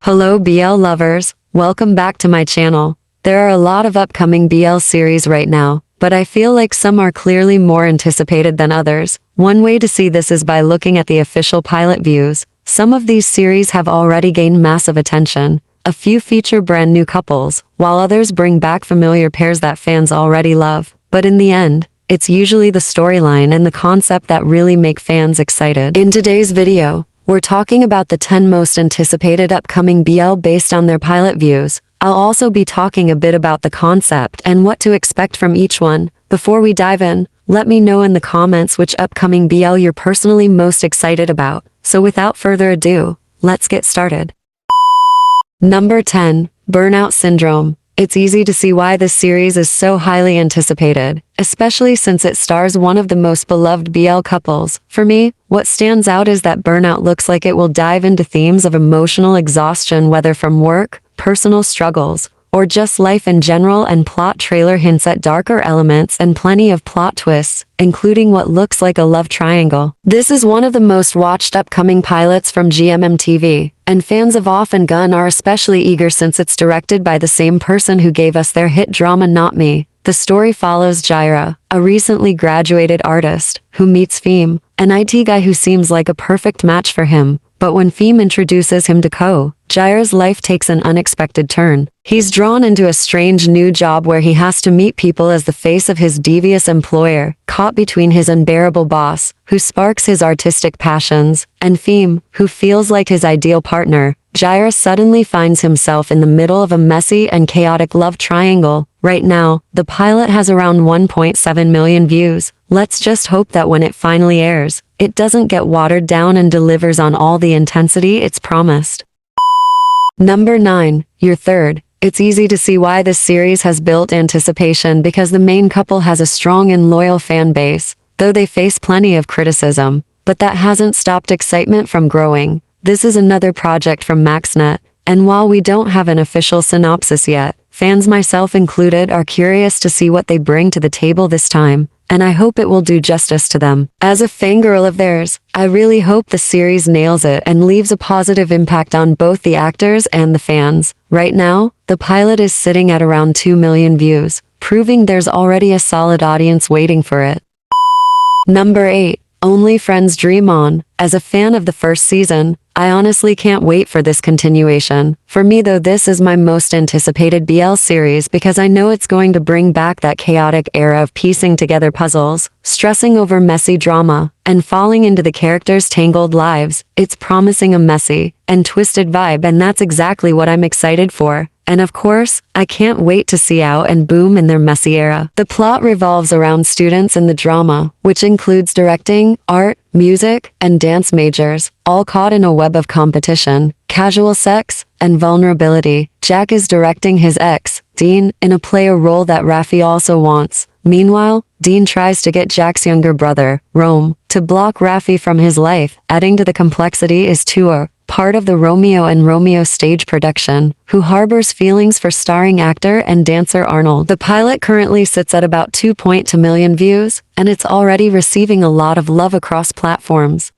Hello BL lovers, welcome back to my channel. There are a lot of upcoming BL series right now, but I feel like some are clearly more anticipated than others. One way to see this is by looking at the official pilot views. Some of these series have already gained massive attention. A few feature brand new couples, while others bring back familiar pairs that fans already love. But in the end, it's usually the storyline and the concept that really make fans excited. In today's video, we're talking about the 10 most anticipated upcoming BL based on their pilot views. I'll also be talking a bit about the concept and what to expect from each one. Before we dive in, let me know in the comments which upcoming BL you're personally most excited about. So without further ado, let's get started. Number 10. Burnout Syndrome. It's easy to see why this series is so highly anticipated, especially since it stars one of the most beloved BL couples. For me, what stands out is that Burnout looks like it will dive into themes of emotional exhaustion, whether from work, personal struggles, or just life in general, and plot trailer hints at darker elements and plenty of plot twists, including what looks like a love triangle. This is one of the most watched upcoming pilots from GMM and fans of Off and Gun are especially eager since it's directed by the same person who gave us their hit drama Not Me. The story follows Jaira, a recently graduated artist, who meets Feem, an IT guy who seems like a perfect match for him. But when Feem introduces him to Ko, Jaira's life takes an unexpected turn. He's drawn into a strange new job where he has to meet people as the face of his devious employer, caught between his unbearable boss, who sparks his artistic passions, and Feem, who feels like his ideal partner. Jaira suddenly finds himself in the middle of a messy and chaotic love triangle. Right now, the pilot has around 1.7 million views. Let's just hope that when it finally airs, it doesn't get watered down and delivers on all the intensity it's promised. Number 9. Your third. It's easy to see why this series has built anticipation because the main couple has a strong and loyal fan base, though they face plenty of criticism. But that hasn't stopped excitement from growing. This is another project from MaxNet, and while we don't have an official synopsis yet, fans, myself included, are curious to see what they bring to the table this time, and I hope it will do justice to them. As a fangirl of theirs, I really hope the series nails it and leaves a positive impact on both the actors and the fans. Right now, the pilot is sitting at around 2 million views, proving there's already a solid audience waiting for it. Number 8. Only Friends Dream On. As a fan of the first season, I honestly can't wait for this continuation. For me though, this is my most anticipated BL series because I know it's going to bring back that chaotic era of piecing together puzzles, stressing over messy drama, and falling into the characters' tangled lives. It's promising a messy and twisted vibe, and that's exactly what I'm excited for. And of course, I can't wait to see Ao and Boom in their messy era. The plot revolves around students in the drama, which includes directing, art, music, and dance majors, all caught in a web of competition, casual sex, and vulnerability. Jack is directing his ex, Dean, in a play, a role that Raffi also wants. Meanwhile, Dean tries to get Jack's younger brother, Rome, to block Raffi from his life. Adding to the complexity is Tua, part of the Romeo and Romeo stage production, who harbors feelings for starring actor and dancer Arnold. The pilot currently sits at about 2.2 million views, and it's already receiving a lot of love across platforms.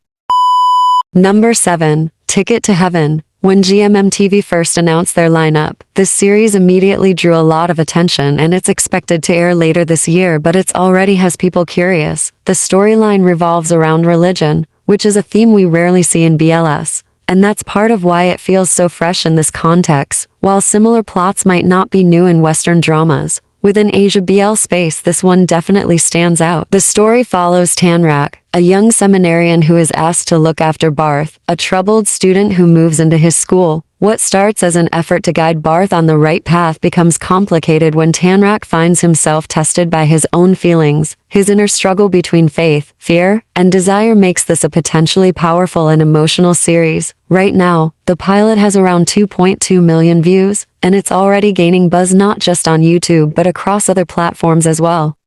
Number 7. Ticket to Heaven. When GMM first announced their lineup, this series immediately drew a lot of attention, and it's expected to air later this year, but it already has people curious. The storyline revolves around religion, which is a theme we rarely see in BLS. And that's part of why it feels so fresh in this context. While similar plots might not be new in Western dramas, within Asia BL space this one definitely stands out. The story follows Tanrak, a young seminarian who is asked to look after Barth, a troubled student who moves into his school. What starts as an effort to guide Barth on the right path becomes complicated when Tanrak finds himself tested by his own feelings. His inner struggle between faith, fear, and desire makes this a potentially powerful and emotional series. Right now, the pilot has around 2.2 million views, and it's already gaining buzz not just on YouTube but across other platforms as well.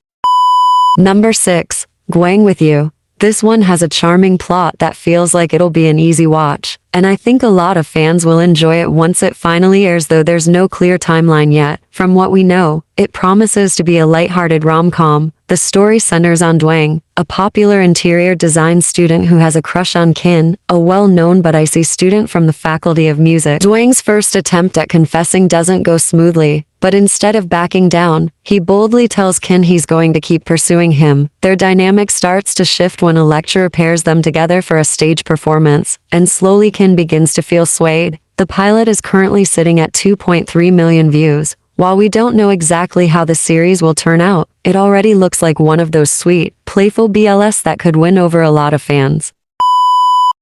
Number 6. Guang With You. This one has a charming plot that feels like it'll be an easy watch, and I think a lot of fans will enjoy it once it finally airs, though there's no clear timeline yet. From what we know, it promises to be a lighthearted rom-com. The story centers on Duang, a popular interior design student who has a crush on Qin, a well-known but icy student from the Faculty of Music. Duang's first attempt at confessing doesn't go smoothly, but instead of backing down, he boldly tells Qin he's going to keep pursuing him. Their dynamic starts to shift when a lecturer pairs them together for a stage performance, and slowly Qin begins to feel swayed. The pilot is currently sitting at 2.3 million views. While we don't know exactly how the series will turn out, it already looks like one of those sweet, playful BLs that could win over a lot of fans.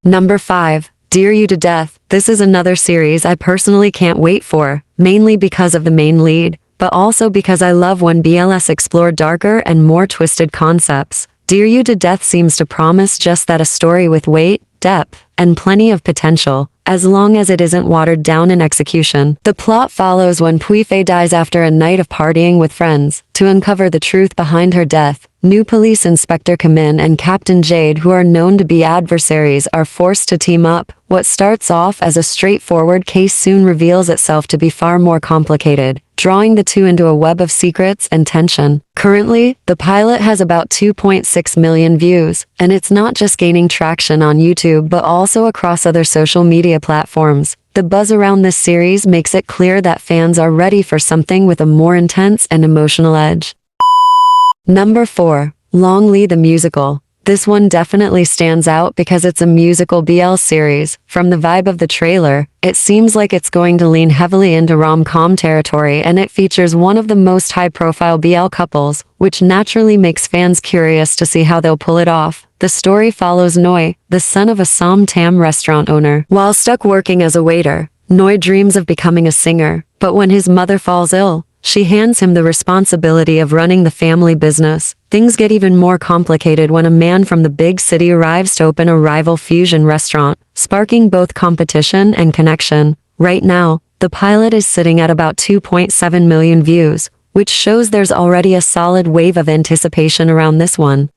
Number 5. Dear You to Death. This is another series I personally can't wait for, mainly because of the main lead, but also because I love when BLs explore darker and more twisted concepts. Dear You to Death seems to promise just that, a story with weight, depth, and plenty of potential, as long as it isn't watered down in execution. The plot follows when Puifei dies after a night of partying with friends. To uncover the truth behind her death, new police inspector Kamin and Captain Jade, who are known to be adversaries, are forced to team up. What starts off as a straightforward case soon reveals itself to be far more complicated, drawing the two into a web of secrets and tension. Currently, the pilot has about 2.6 million views, and it's not just gaining traction on YouTube but also across other social media platforms. The buzz around this series makes it clear that fans are ready for something with a more intense and emotional edge. Number 4. Long Lee the Musical. This one definitely stands out because it's a musical BL series. From the vibe of the trailer, it seems like it's going to lean heavily into rom-com territory, and it features one of the most high-profile BL couples, which naturally makes fans curious to see how they'll pull it off. The story follows Noi, the son of a Som Tam restaurant owner. While stuck working as a waiter, Noi dreams of becoming a singer, but when his mother falls ill, she hands him the responsibility of running the family business. Things get even more complicated when a man from the big city arrives to open a rival fusion restaurant, sparking both competition and connection. Right now, the pilot is sitting at about 2.7 million views, which shows there's already a solid wave of anticipation around this one.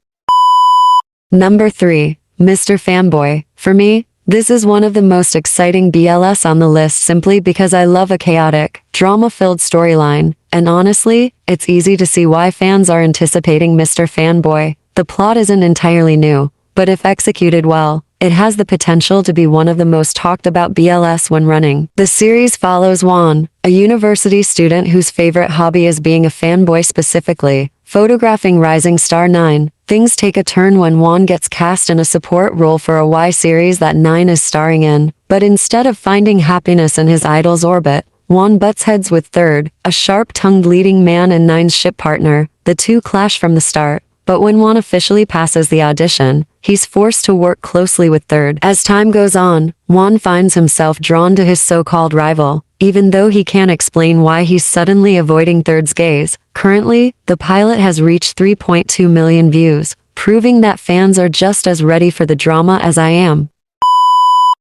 Number 3. Mr. Fanboy. For me, this is one of the most exciting BLs on the list simply because I love a chaotic, drama-filled storyline, and honestly, it's easy to see why fans are anticipating Mr. Fanboy. The plot isn't entirely new, but if executed well, it has the potential to be one of the most talked about BLs when running. The series follows Juan, a university student whose favorite hobby is being a fanboy, specifically photographing rising star 9. Things take a turn when Juan gets cast in a support role for a Y series that 9 is starring in. But instead of finding happiness in his idol's orbit, Juan butts heads with Third, a sharp-tongued leading man and 9's ship partner. The two clash from the start, but when Juan officially passes the audition, he's forced to work closely with Third. As time goes on, Juan finds himself drawn to his so-called rival, even though he can't explain why he's suddenly avoiding Third's gaze. Currently, the pilot has reached 3.2 million views, proving that fans are just as ready for the drama as I am.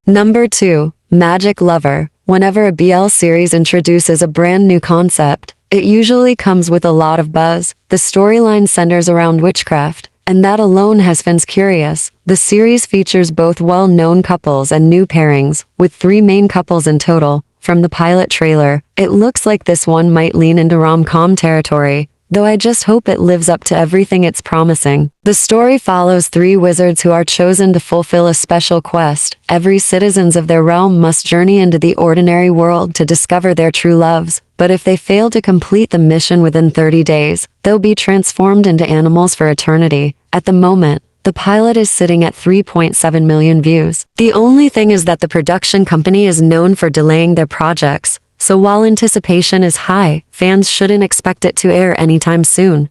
Number 2. Magic Lover. Whenever a BL series introduces a brand new concept, it usually comes with a lot of buzz. The storyline centers around witchcraft, and that alone has fans curious. The series features both well-known couples and new pairings, with 3 main couples in total. From the pilot trailer, it looks like this one might lean into rom-com territory, though I just hope it lives up to everything it's promising. The story follows 3 wizards who are chosen to fulfill a special quest. Every citizens of their realm must journey into the ordinary world to discover their true loves, but if they fail to complete the mission within 30 days, they'll be transformed into animals for eternity. At the moment, the pilot is sitting at 3.7 million views. The only thing is that the production company is known for delaying their projects, so while anticipation is high, fans shouldn't expect it to air anytime soon.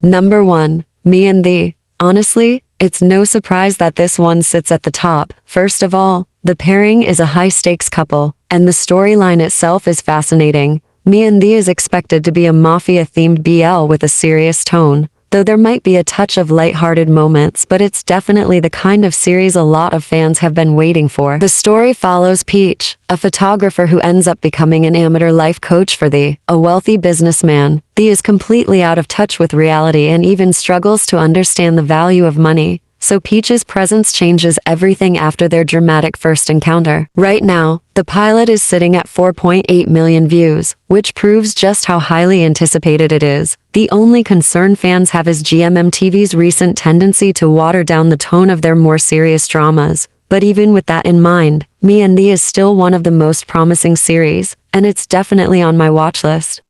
Number 1. Me and Thee. Honestly, it's no surprise that this one sits at the top. First of all, the pairing is a high-stakes couple, and the storyline itself is fascinating. Me and Thee is expected to be a mafia-themed BL with a serious tone, though there might be a touch of lighthearted moments, but it's definitely the kind of series a lot of fans have been waiting for. The story follows Peach, a photographer who ends up becoming an amateur life coach for Thee, a wealthy businessman. Thee is completely out of touch with reality and even struggles to understand the value of money. so Peach's presence changes everything after their dramatic first encounter. Right now, the pilot is sitting at 4.8 million views, which proves just how highly anticipated it is. The only concern fans have is GMMTV's recent tendency to water down the tone of their more serious dramas. But even with that in mind, Me and Thee is still one of the most promising series, and it's definitely on my watch list.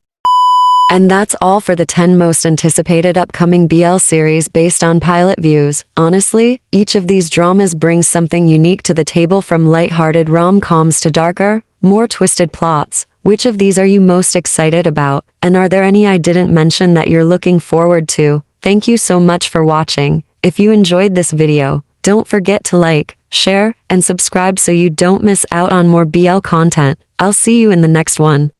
And that's all for the 10 most anticipated upcoming BL series based on pilot views. Honestly, each of these dramas brings something unique to the table, from lighthearted rom-coms to darker, more twisted plots. Which of these are you most excited about? And are there any I didn't mention that you're looking forward to? Thank you so much for watching. If you enjoyed this video, don't forget to like, share, and subscribe so you don't miss out on more BL content. I'll see you in the next one.